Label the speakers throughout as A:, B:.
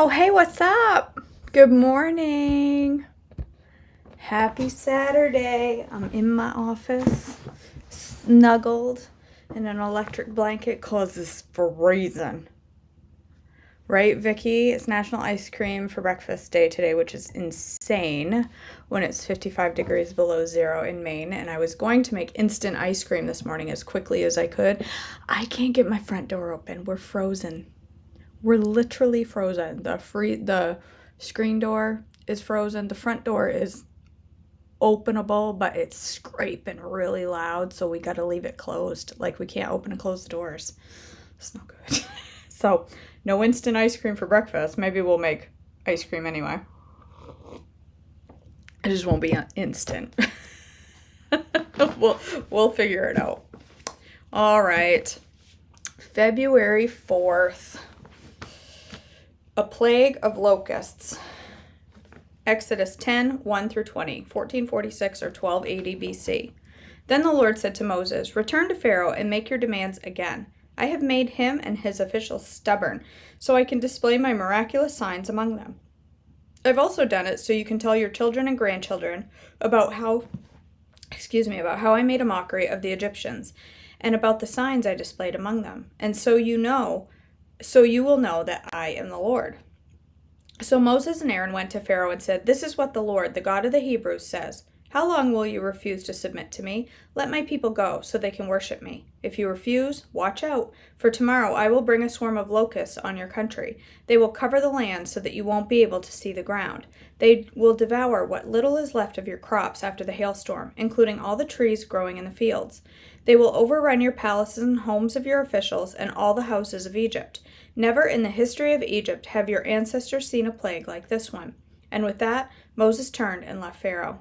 A: Oh, hey, what's up? Good morning. Happy Saturday. I'm in my office, snuggled in an electric blanket because it's freezing. Right, Vicky? It's National Ice Cream for Breakfast Day today, which is insane when it's 55 degrees below zero in Maine. And I was going to make instant ice cream this morning as quickly as I could. I can't get my front door open. We're frozen. We're literally frozen. The screen door is frozen. The front door is openable, but it's scraping really loud, so we got to leave it closed. Like, we can't open and close the doors. It's not good. So, no instant ice cream for breakfast. Maybe we'll make ice cream anyway. It just won't be instant. We'll figure it out. All right. February 4th. A plague of locusts. Exodus 10, 1 through 20, 1446 or 1280 BC. Then the Lord said to Moses, "Return to Pharaoh and make your demands again. I have made him and his officials stubborn, so I can display my miraculous signs among them. I've also done it so you can tell your children and grandchildren about how I made a mockery of the Egyptians, and about the signs I displayed among them. And so you will know that I am the Lord." So Moses and Aaron went to Pharaoh and said, "This is what the Lord, the God of the Hebrews, says. How long will you refuse to submit to me? Let my people go, so they can worship me. If you refuse, watch out, for tomorrow I will bring a swarm of locusts on your country. They will cover the land so that you won't be able to see the ground. They will devour what little is left of your crops after the hailstorm, including all the trees growing in the fields. They will overrun your palaces and homes of your officials and all the houses of Egypt. Never in the history of Egypt have your ancestors seen a plague like this one." And with that, Moses turned and left Pharaoh.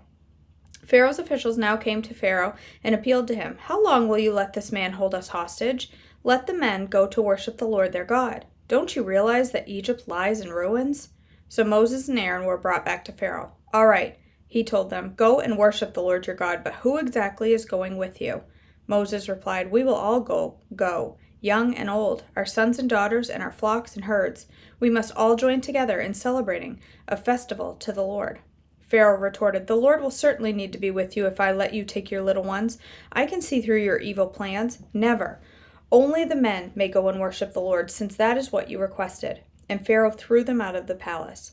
A: Pharaoh's officials now came to Pharaoh and appealed to him. "How long will you let this man hold us hostage? Let the men go to worship the Lord their God. Don't you realize that Egypt lies in ruins?" So Moses and Aaron were brought back to Pharaoh. "All right," he told them, "go and worship the Lord your God, but who exactly is going with you?" Moses replied, "We will all go, young and old, our sons and daughters, and our flocks and herds. We must all join together in celebrating a festival to the Lord." Pharaoh retorted, "The Lord will certainly need to be with you if I let you take your little ones. I can see through your evil plans. Never. Only the men may go and worship the Lord, since that is what you requested." And Pharaoh threw them out of the palace.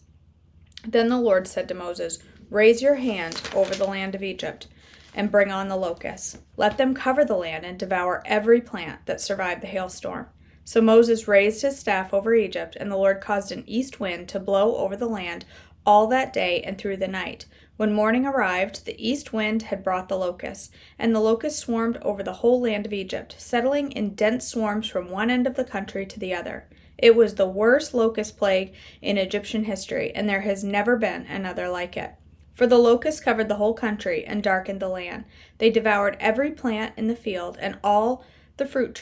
A: Then the Lord said to Moses, "Raise your hand over the land of Egypt and bring on the locusts. Let them cover the land and devour every plant that survived the hailstorm." So Moses raised his staff over Egypt, and the Lord caused an east wind to blow over the land all that day and through the night. When morning arrived, the east wind had brought the locusts, and the locusts swarmed over the whole land of Egypt, settling in dense swarms from one end of the country to the other. It was the worst locust plague in Egyptian history, and there has never been another like it. For the locusts covered the whole country and darkened the land. They devoured every plant in the field and all the fruit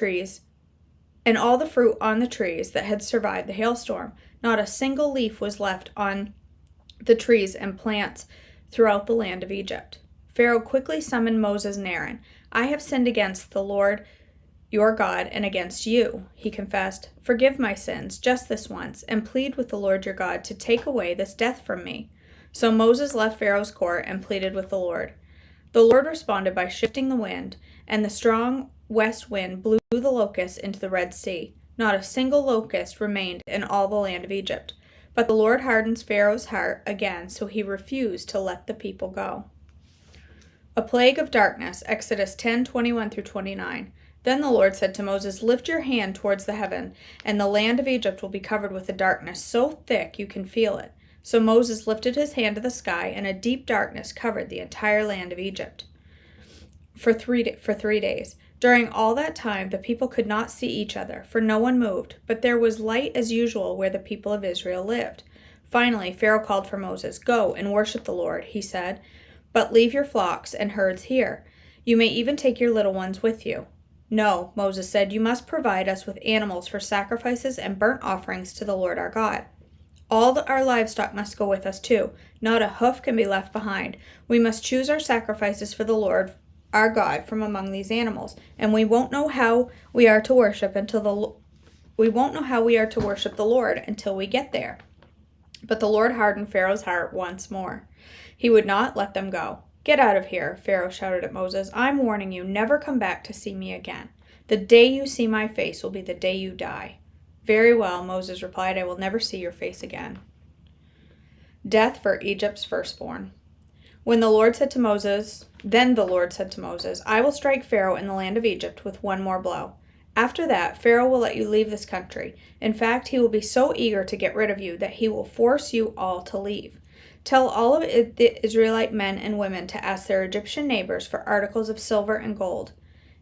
A: on the trees that had survived the hailstorm. Not a single leaf was left on the trees and plants throughout the land of Egypt. Pharaoh quickly summoned Moses and Aaron. "I have sinned against the Lord your God and against you," he confessed. "Forgive my sins just this once, and plead with the Lord your God to take away this death from me." So Moses left Pharaoh's court and pleaded with the Lord. The Lord responded by shifting the wind, and the strong west wind blew the locusts into the Red Sea. Not a single locust remained in all the land of Egypt. But the Lord hardened Pharaoh's heart again, so he refused to let the people go. A plague of darkness, Exodus 10:21 through 29. Then the Lord said to Moses, "Lift your hand towards the heaven, and the land of Egypt will be covered with a darkness so thick you can feel it." So Moses lifted his hand to the sky, and a deep darkness covered the entire land of Egypt for 3 days. During all that time, the people could not see each other, for no one moved, but there was light as usual where the people of Israel lived. Finally, Pharaoh called for Moses. "Go and worship the Lord," he said, "but leave your flocks and herds here. You may even take your little ones with you." "No," Moses said, "you must provide us with animals for sacrifices and burnt offerings to the Lord our God. All our livestock must go with us too. Not a hoof can be left behind. We must choose our sacrifices for the Lord our God from among these animals, and we won't know how we are to worship the Lord until we get there." But the Lord hardened Pharaoh's heart once more. He would not let them go. "Get out of here," Pharaoh shouted at Moses. "I'm warning you, never come back to see me again. The day you see my face will be the day you die." "Very well," Moses replied, "I will never see your face again." Death for Egypt's firstborn. Then the Lord said to Moses, "I will strike Pharaoh in the land of Egypt with one more blow. After that, Pharaoh will let you leave this country. In fact, he will be so eager to get rid of you that he will force you all to leave. Tell all of the Israelite men and women to ask their Egyptian neighbors for articles of silver and gold."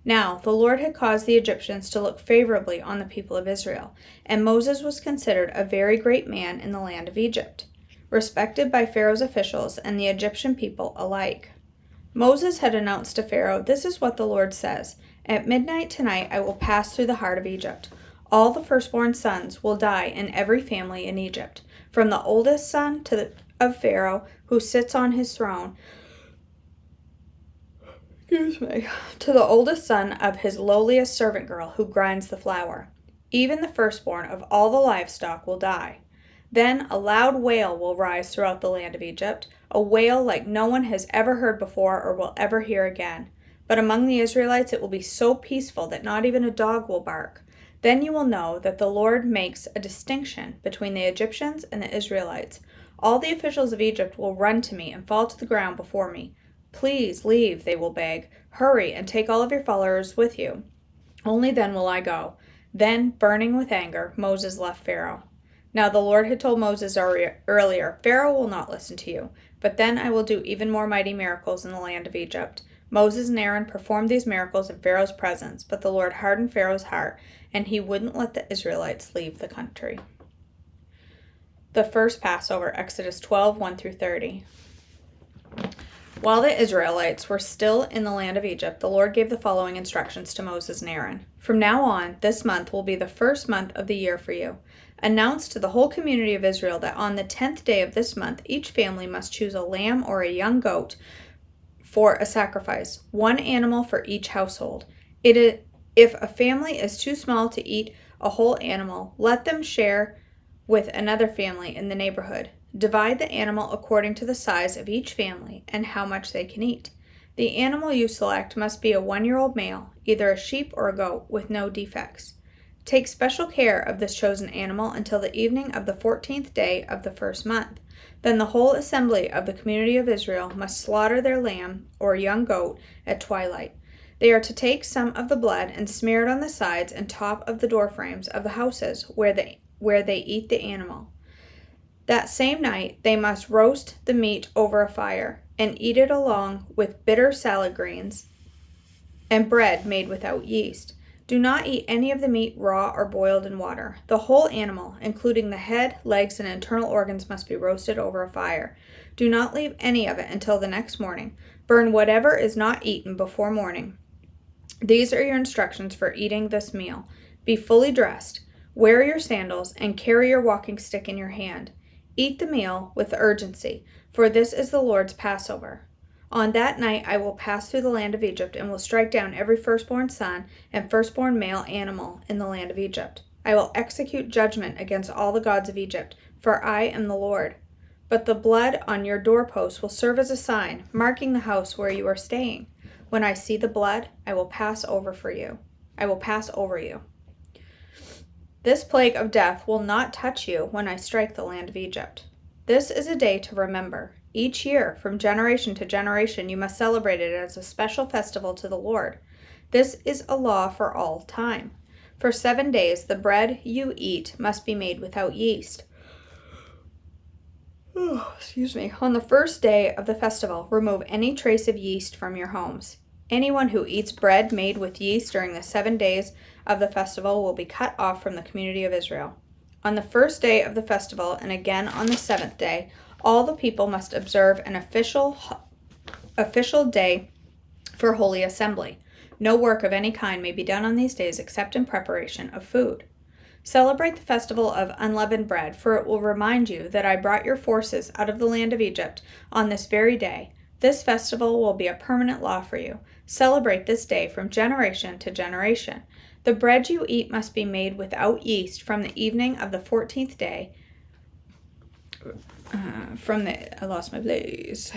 A: Now, the Lord had caused the Egyptians to look favorably on the people of Israel, and Moses was considered a very great man in the land of Egypt, respected by Pharaoh's officials and the Egyptian people alike. Moses had announced to Pharaoh, "This is what the Lord says. At midnight tonight I will pass through the heart of Egypt. All the firstborn sons will die in every family in Egypt, from the oldest son of Pharaoh who sits on his throne, to the oldest son of his lowliest servant girl who grinds the flour. Even the firstborn of all the livestock will die. Then a loud wail will rise throughout the land of Egypt, a wail like no one has ever heard before or will ever hear again. But among the Israelites it will be so peaceful that not even a dog will bark. Then you will know that the Lord makes a distinction between the Egyptians and the Israelites. All the officials of Egypt will run to me and fall to the ground before me. 'Please leave,' they will beg. 'Hurry and take all of your followers with you. Only then will I go.' Then, burning with anger, Moses left Pharaoh. Now the Lord had told Moses earlier, 'Pharaoh will not listen to you, but then I will do even more mighty miracles in the land of Egypt.' Moses and Aaron performed these miracles in Pharaoh's presence, but the Lord hardened Pharaoh's heart, and he wouldn't let the Israelites leave the country. The first Passover, Exodus 12, 1-30. While the Israelites were still in the land of Egypt, the Lord gave the following instructions to Moses and Aaron. "From now on, this month will be the first month of the year for you. Announce to the whole community of Israel that on the 10th day of this month, each family must choose a lamb or a young goat for a sacrifice, one animal for each household. If a family is too small to eat a whole animal, let them share with another family in the neighborhood. Divide the animal according to the size of each family and how much they can eat. The animal you select must be a 1-year-old male, either a sheep or a goat, with no defects. Take special care of this chosen animal until the evening of the 14th day of the first month. Then the whole assembly of the community of Israel must slaughter their lamb or young goat at twilight. They are to take some of the blood and smear it on the sides and top of the doorframes of the houses where they eat the animal. That same night they must roast the meat over a fire and eat it along with bitter salad greens and bread made without yeast. Do not eat any of the meat raw or boiled in water. The whole animal, including the head, legs, and internal organs, must be roasted over a fire. Do not leave any of it until the next morning. Burn whatever is not eaten before morning. These are your instructions for eating this meal. Be fully dressed, wear your sandals, and carry your walking stick in your hand. Eat the meal with urgency, for this is the Lord's Passover. On that night I will pass through the land of Egypt and will strike down every firstborn son and firstborn male animal in the land of Egypt. I will execute judgment against all the gods of Egypt, for I am the Lord. But the blood on your doorposts will serve as a sign, marking the house where you are staying. When I see the blood, I will pass over you. This plague of death will not touch you when I strike the land of Egypt. This is a day to remember. Each year, from generation to generation, you must celebrate it as a special festival to the Lord. This is a law for all time. For 7 days, the bread you eat must be made without yeast. On the first day of the festival, remove any trace of yeast from your homes. Anyone who eats bread made with yeast during the 7 days of the festival will be cut off from the community of Israel. On the first day of the festival, and again on the 7th day, all the people must observe an official day for holy assembly. No work of any kind may be done on these days except in preparation of food. Celebrate the festival of unleavened bread, for it will remind you that I brought your forces out of the land of Egypt on this very day. This festival will be a permanent law for you. Celebrate this day from generation to generation. The bread you eat must be made without yeast from the evening of the 14th day I lost my place.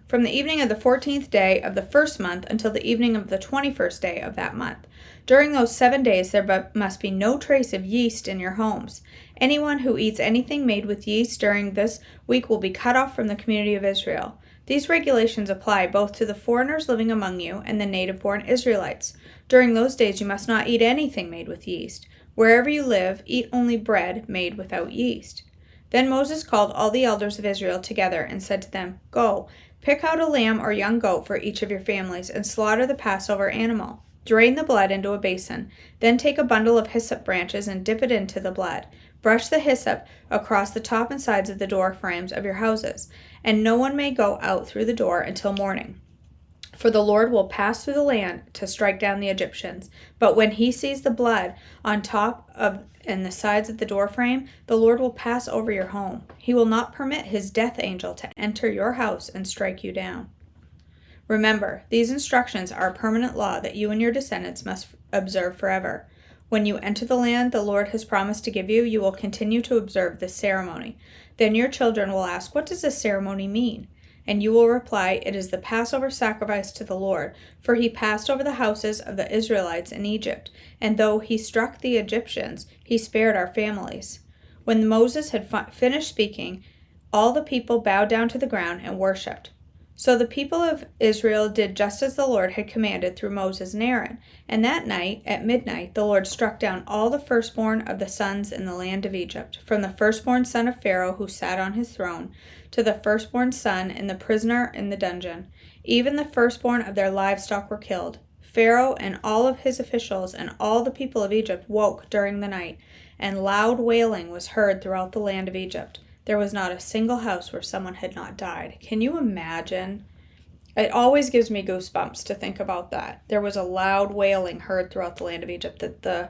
A: From the evening of the 14th day of the first month until the evening of the 21st day of that month. During those 7 days there must be no trace of yeast in your homes. Anyone who eats anything made with yeast during this week will be cut off from the community of Israel. These regulations apply both to the foreigners living among you and the native-born Israelites. During those days you must not eat anything made with yeast. Wherever you live, eat only bread made without yeast. Then Moses called all the elders of Israel together and said to them, Go, pick out a lamb or young goat for each of your families and slaughter the Passover animal. Drain the blood into a basin. Then take a bundle of hyssop branches and dip it into the blood. Brush the hyssop across the top and sides of the door frames of your houses, and no one may go out through the door until morning. For the Lord will pass through the land to strike down the Egyptians. But when he sees the blood on top of and the sides of the doorframe, the Lord will pass over your home. He will not permit his death angel to enter your house and strike you down. Remember, these instructions are a permanent law that you and your descendants must observe forever. When you enter the land the Lord has promised to give you, you will continue to observe this ceremony. Then your children will ask, What does this ceremony mean? And you will reply, It is the Passover sacrifice to the Lord, for he passed over the houses of the Israelites in Egypt, and though he struck the Egyptians, he spared our families. When Moses had finished speaking, all the people bowed down to the ground and worshipped. So the people of Israel did just as the Lord had commanded through Moses and Aaron. And that night, at midnight, the Lord struck down all the firstborn of the sons in the land of Egypt, from the firstborn son of Pharaoh who sat on his throne, to the firstborn son and the prisoner in the dungeon. Even the firstborn of their livestock were killed. Pharaoh and all of his officials and all the people of Egypt woke during the night, and loud wailing was heard throughout the land of Egypt. There was not a single house where someone had not died. Can you imagine? It always gives me goosebumps to think about that. There was a loud wailing heard throughout the land of Egypt. That the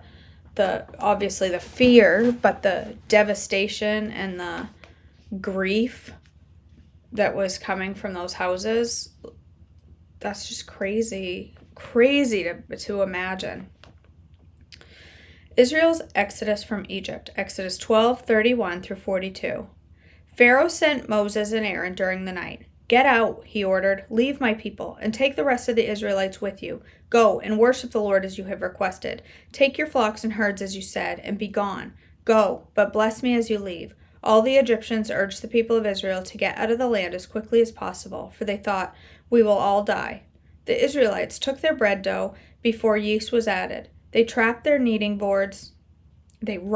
A: obviously the fear, but the devastation and the grief that was coming from those houses, that's just crazy to imagine. Israel's exodus from Egypt, Exodus 12:31 through 42. Pharaoh sent Moses and Aaron during the night. Get out, he ordered. Leave my people, and take the rest of the Israelites with you. Go and worship the Lord as you have requested. Take your flocks and herds as you said, and be gone. Go, but bless me as you leave. All the Egyptians urged the people of Israel to get out of the land as quickly as possible, for they thought, We will all die. The Israelites took their bread dough before yeast was added. They wrapped their kneading boards in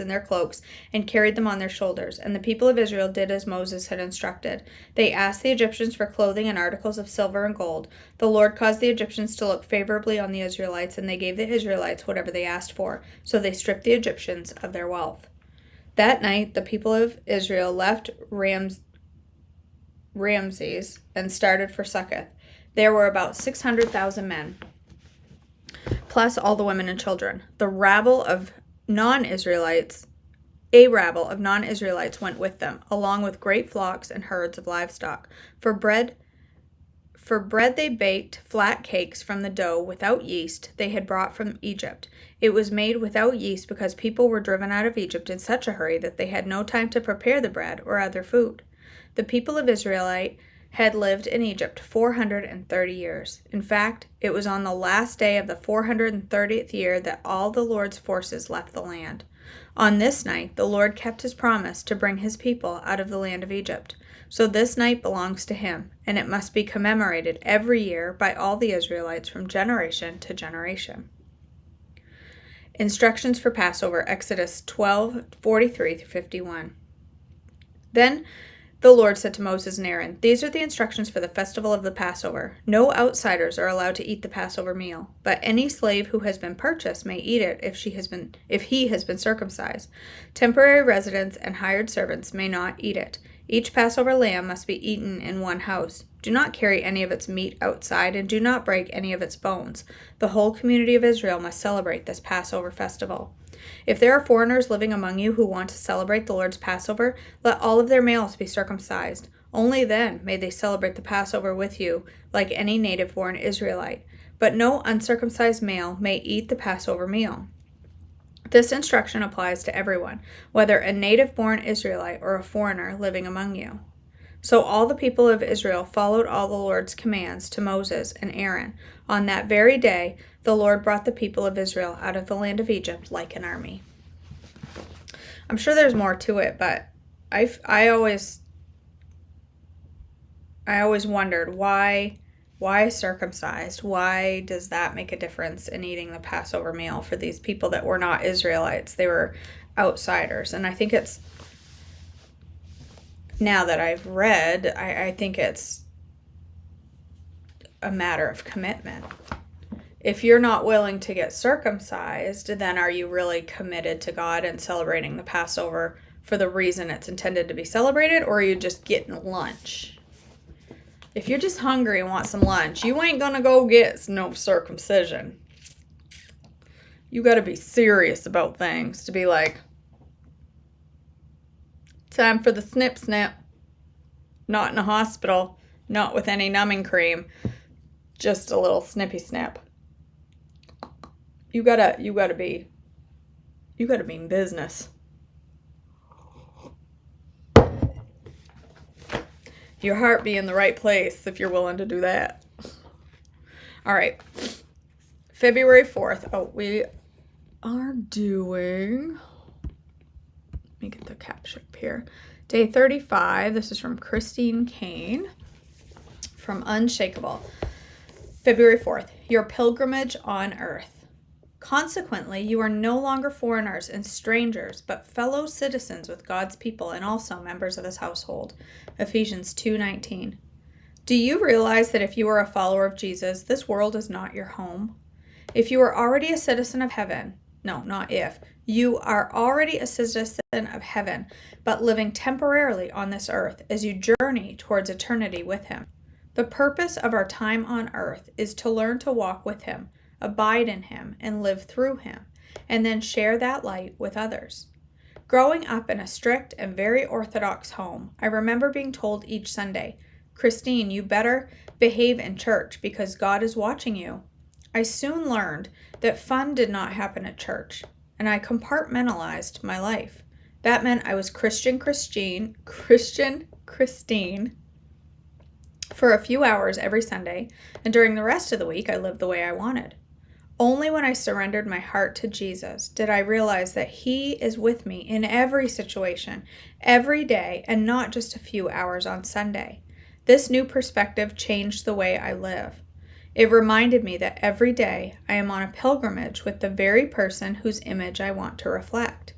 A: their cloaks and carried them on their shoulders, and the people of Israel did as Moses had instructed. They asked the Egyptians for clothing and articles of silver and gold. The Lord caused the Egyptians to look favorably on the Israelites, and they gave the Israelites whatever they asked for, so they stripped the Egyptians of their wealth. That night the people of Israel left Ramses and started for Succoth. There were about 600,000 men, plus all the women and children. A rabble of non-Israelites went with them, along with great flocks and herds of livestock. For bread they baked flat cakes from the dough without yeast they had brought from Egypt. It was made without yeast because people were driven out of Egypt in such a hurry that they had no time to prepare the bread or other food. The people of Israel had lived in Egypt 430 years. In fact, it was on the last day of the 430th year that all the Lord's forces left the land. On this night, the Lord kept his promise to bring his people out of the land of Egypt. So this night belongs to him, and it must be commemorated every year by all the Israelites from generation to generation. Instructions for Passover, Exodus 12:43 through 51. Then the Lord said to Moses and Aaron, These are the instructions for the festival of the Passover. No outsiders are allowed to eat the Passover meal, but any slave who has been purchased may eat it if he has been circumcised. Temporary residents and hired servants may not eat it. Each Passover lamb must be eaten in one house. Do not carry any of its meat outside, and do not break any of its bones. The whole community of Israel must celebrate this Passover festival. If there are foreigners living among you who want to celebrate the Lord's Passover, let all of their males be circumcised. Only then may they celebrate the Passover with you, like any native-born Israelite. But no uncircumcised male may eat the Passover meal. This instruction applies to everyone, whether a native-born Israelite or a foreigner living among you. So all the people of Israel followed all the Lord's commands to Moses and Aaron. On that very day, the Lord brought the people of Israel out of the land of Egypt like an army. I'm sure there's more to it, but I always wondered why circumcised? Why does that make a difference in eating the Passover meal for these people that were not Israelites? They were outsiders. And I think it's, now that I've read, I think it's a matter of commitment. If you're not willing to get circumcised, then are you really committed to God and celebrating the Passover for the reason it's intended to be celebrated, or are you just getting lunch? If you're just hungry and want some lunch, you ain't gonna go get no circumcision. You gotta be serious about things to be like, time for the snip snip. Not in a hospital, not with any numbing cream, just a little snippy snip. You gotta be in business. Your heart be in the right place if you're willing to do that. All right. February 4th. Oh, we are doing, let me get the caption up here. Day 35. This is from Christine Kane from Unshakable. February 4th. Your pilgrimage on earth. Consequently, you are no longer foreigners and strangers, but fellow citizens with God's people and also members of his household. Ephesians 2:19. Do you realize that if you are a follower of Jesus, this world is not your home? If you are already a citizen of heaven, no, not if, you are already a citizen of heaven, but living temporarily on this earth as you journey towards eternity with him. The purpose of our time on earth is to learn to walk with him, abide in him, and live through him, and then share that light with others. Growing up in a strict and very orthodox home, I remember being told each Sunday, Christine, you better behave in church because God is watching you. I soon learned that fun did not happen at church, and I compartmentalized my life. That meant I was Christian Christine for a few hours every Sunday, and during the rest of the week I lived the way I wanted. Only when I surrendered my heart to Jesus did I realize that he is with me in every situation, every day, and not just a few hours on Sunday. This new perspective changed the way I live. It reminded me that every day I am on a pilgrimage with the very person whose image I want to reflect.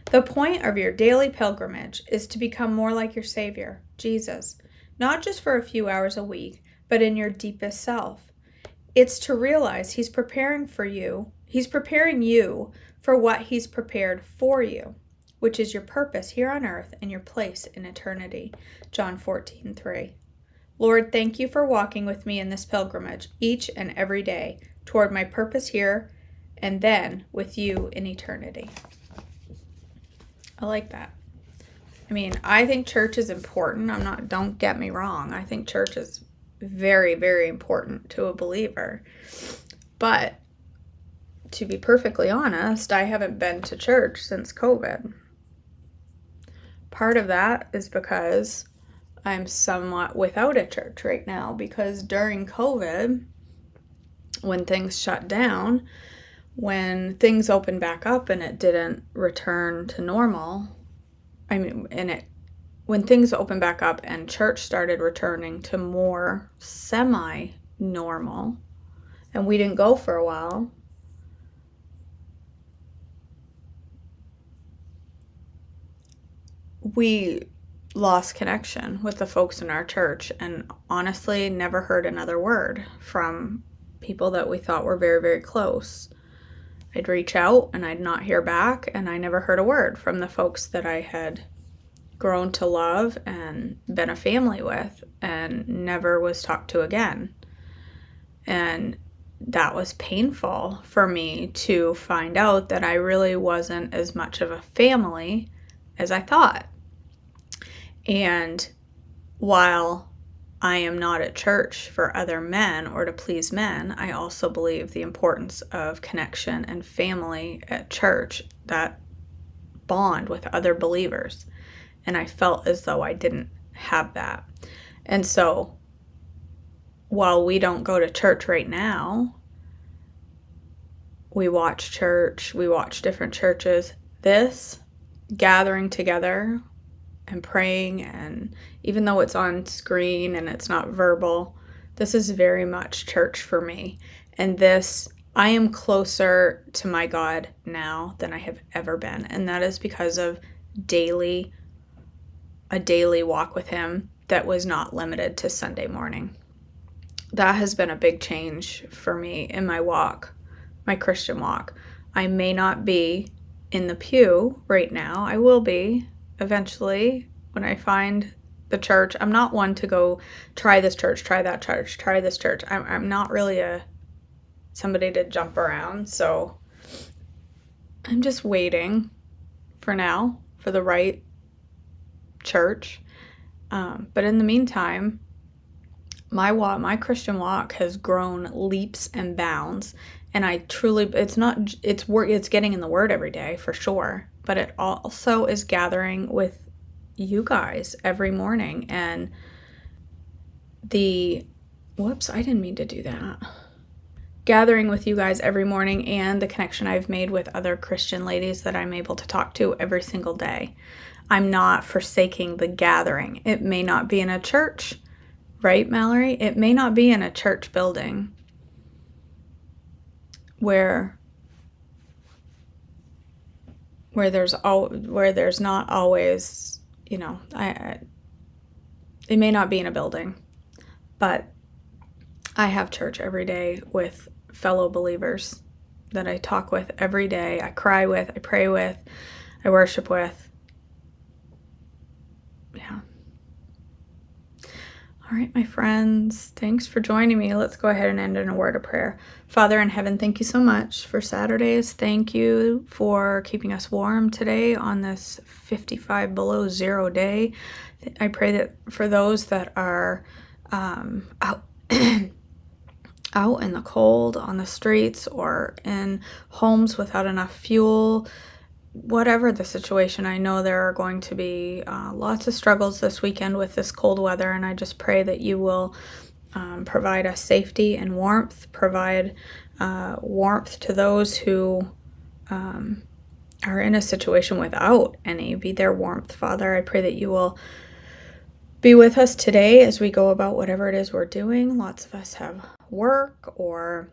A: The point of your daily pilgrimage is to become more like your Savior, Jesus, not just for a few hours a week, but in your deepest self. It's to realize he's preparing you for what he's prepared for you, which is your purpose here on earth and your place in eternity. John 14:3. Lord, thank you for walking with me in this pilgrimage each and every day toward my purpose here and then with you in eternity. I like that. I mean, I think church is important. Don't get me wrong. I think church is very, very important to a believer. But to be perfectly honest, I haven't been to church since COVID. Part of that is because I'm somewhat without a church right now, because during COVID, when things shut down, when things opened back up and it didn't return to normal, when things opened back up and church started returning to more semi-normal, and we didn't go for a while, we lost connection with the folks in our church and honestly never heard another word from people that we thought were very, very close. I'd reach out and I'd not hear back, and I never heard a word from the folks that I had grown to love and been a family with and never was talked to again. And that was painful for me to find out that I really wasn't as much of a family as I thought. And while I am not at church for other men or to please men. I also believe the importance of connection and family at church, that bond with other believers. And I felt as though I didn't have that. And so while we don't go to church right now, we watch church, we watch different churches. This gathering together and praying, and even though it's on screen and it's not verbal, this is very much church for me. And this, I am closer to my God now than I have ever been. And that is because of a daily walk with him that was not limited to Sunday morning. That has been a big change for me in my walk, my Christian walk. I may not be in the pew right now. I will be eventually when I find the church. I'm not one to go try this church, try that church, try this church. I'm not really somebody to jump around. So I'm just waiting for now for the right church. But in the meantime, my Christian walk has grown leaps and bounds. And I truly, it's getting in the Word every day for sure, but it also is gathering with you guys every morning. And I didn't mean to do that. Gathering with you guys every morning, and the connection I've made with other Christian ladies that I'm able to talk to every single day. I'm not forsaking the gathering. It may not be in a church, right, Mallory? It may not be in a church building where there's not always, it may not be in a building, but I have church every day with fellow believers that I talk with every day. I cry with, I pray with, I worship with. Yeah. All right, my friends, thanks for joining me. Let's go ahead and end in a word of prayer. Father in heaven, thank you so much for Saturdays. Thank you for keeping us warm today on this 55 below zero day. I pray that for those that are out in the cold on the streets or in homes without enough fuel, whatever the situation, I know there are going to be lots of struggles this weekend with this cold weather, and I just pray that you will provide us safety and warmth, provide warmth to those who are in a situation without any. Be their warmth, Father. I pray that you will be with us today as we go about whatever it is we're doing. Lots of us have work or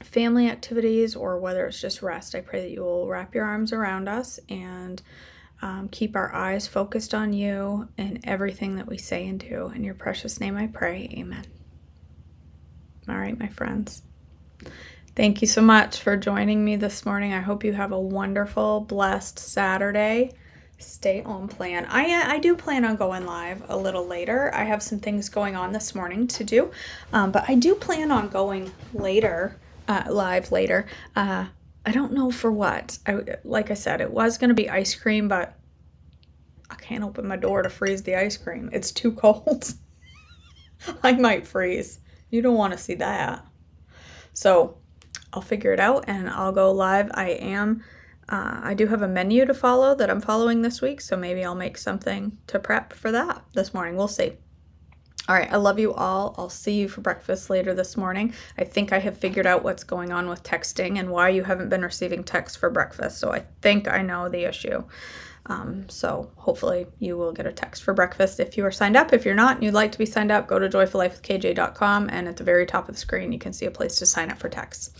A: family activities, or whether it's just rest. I pray that you will wrap your arms around us and keep our eyes focused on you in everything that we say and do. In your precious name I pray, amen. All right, my friends. Thank you so much for joining me this morning. I hope you have a wonderful, blessed Saturday. Stay on plan. I do plan on going live a little later. I have some things going on this morning to do, but I do plan on going live later. I don't know for what. Like I said, it was going to be ice cream, but I can't open my door to freeze the ice cream. It's too cold. I might freeze. You don't want to see that. So I'll figure it out and I'll go live. I do have a menu to follow that I'm following this week, so maybe I'll make something to prep for that this morning. We'll see. All right, I love you all. I'll see you for breakfast later this morning. I think I have figured out what's going on with texting and why you haven't been receiving texts for breakfast, so I think I know the issue. So hopefully you will get a text for breakfast if you are signed up. If you're not and you'd like to be signed up, go to joyfullifewithkj.com, and at the very top of the screen you can see a place to sign up for texts.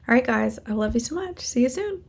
A: All right, guys, I love you so much. See you soon.